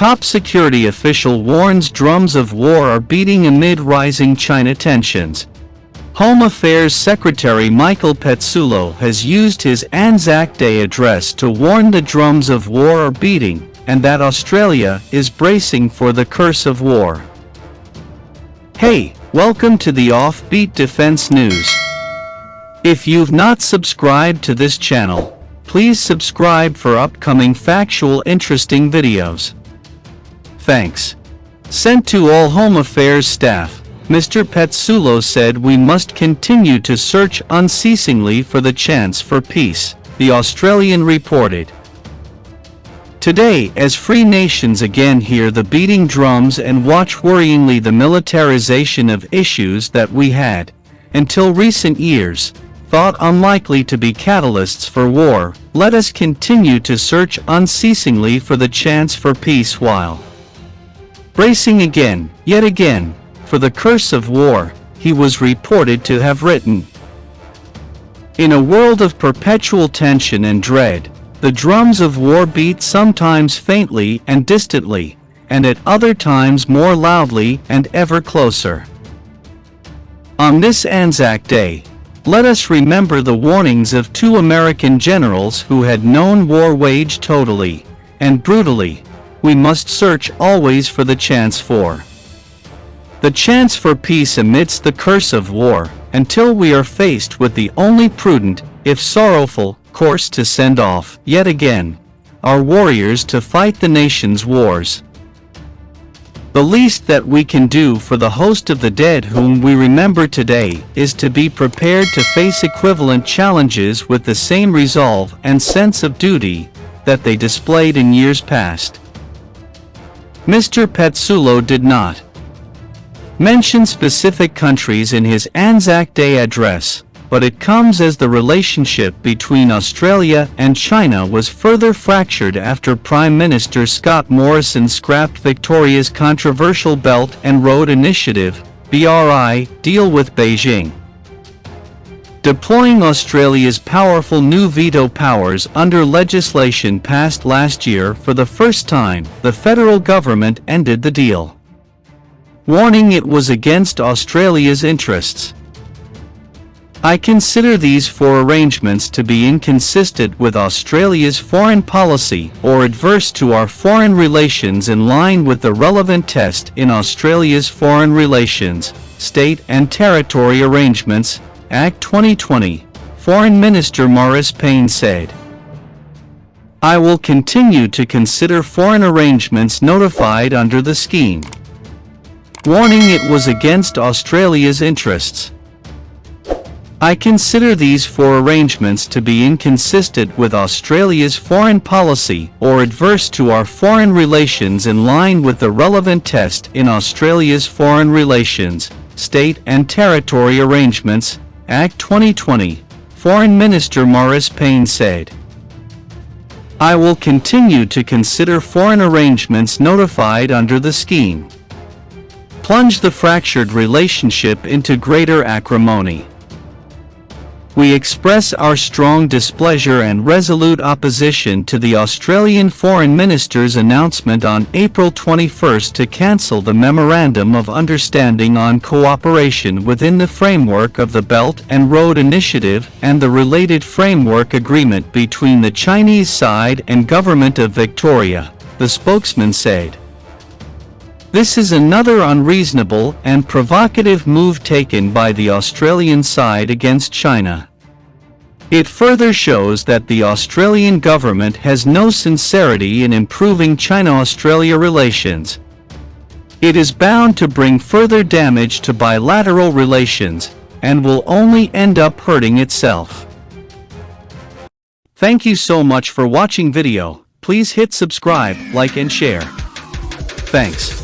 Top security official warns drums of war are beating amid rising China tensions. Home Affairs Secretary Michael Pezzullo has used his Anzac Day address to warn the drums of war are beating, and that Australia is bracing for the curse of war. Hey, welcome to the Offbeat Defense News. If you've not subscribed to this channel, please subscribe for upcoming factual interesting videos. Thanks. Sent to all Home Affairs staff, Mr. Pezzullo said we must continue to search unceasingly for the chance for peace, the Australian reported. Today, as free nations again hear the beating drums and watch worryingly the militarization of issues that we had, until recent years, thought unlikely to be catalysts for war, let us continue to search unceasingly for the chance for peace while bracing again, yet again, for the curse of war, he was reported to have written. In a world of perpetual tension and dread, the drums of war beat sometimes faintly and distantly, and at other times more loudly and ever closer. On this Anzac Day, let us remember the warnings of two American generals who had known war waged totally and brutally. We must search always for the chance for peace amidst the curse of war, until we are faced with the only prudent, if sorrowful, course to send off, yet again, our warriors to fight the nation's wars. The least that we can do for the host of the dead whom we remember today is to be prepared to face equivalent challenges with the same resolve and sense of duty that they displayed in years past. Mr. Pezzullo did not mention specific countries in his Anzac Day address, but it comes as the relationship between Australia and China was further fractured after Prime Minister Scott Morrison scrapped Victoria's controversial Belt and Road Initiative (BRI) deal with Beijing. Deploying Australia's powerful new veto powers under legislation passed last year for the first time, the federal government ended the deal, warning it was against Australia's interests. I consider these four arrangements to be inconsistent with Australia's foreign policy or adverse to our foreign relations in line with the relevant test in Australia's Foreign Relations, State and Territory Arrangements, Act 2020, Foreign Minister Maurice Payne said. I will continue to consider foreign arrangements notified under the scheme, warning it was against Australia's interests. I consider these four arrangements to be inconsistent with Australia's foreign policy or adverse to our foreign relations in line with the relevant test in Australia's Foreign Relations, State and Territory Arrangements, Act 2020, Foreign Minister Maurice Payne said. I will continue to consider foreign arrangements notified under the scheme, plunge the fractured relationship into greater acrimony. We express our strong displeasure and resolute opposition to the Australian Foreign Minister's announcement on April 21 to cancel the Memorandum of Understanding on Cooperation within the framework of the Belt and Road Initiative and the related framework agreement between the Chinese side and Government of Victoria, the spokesman said. This is another unreasonable and provocative move taken by the Australian side against China. It further shows that the Australian government has no sincerity in improving China-Australia relations. It is bound to bring further damage to bilateral relations, and will only end up hurting itself. Thank you so much for watching video. Please hit subscribe, like and share. Thanks.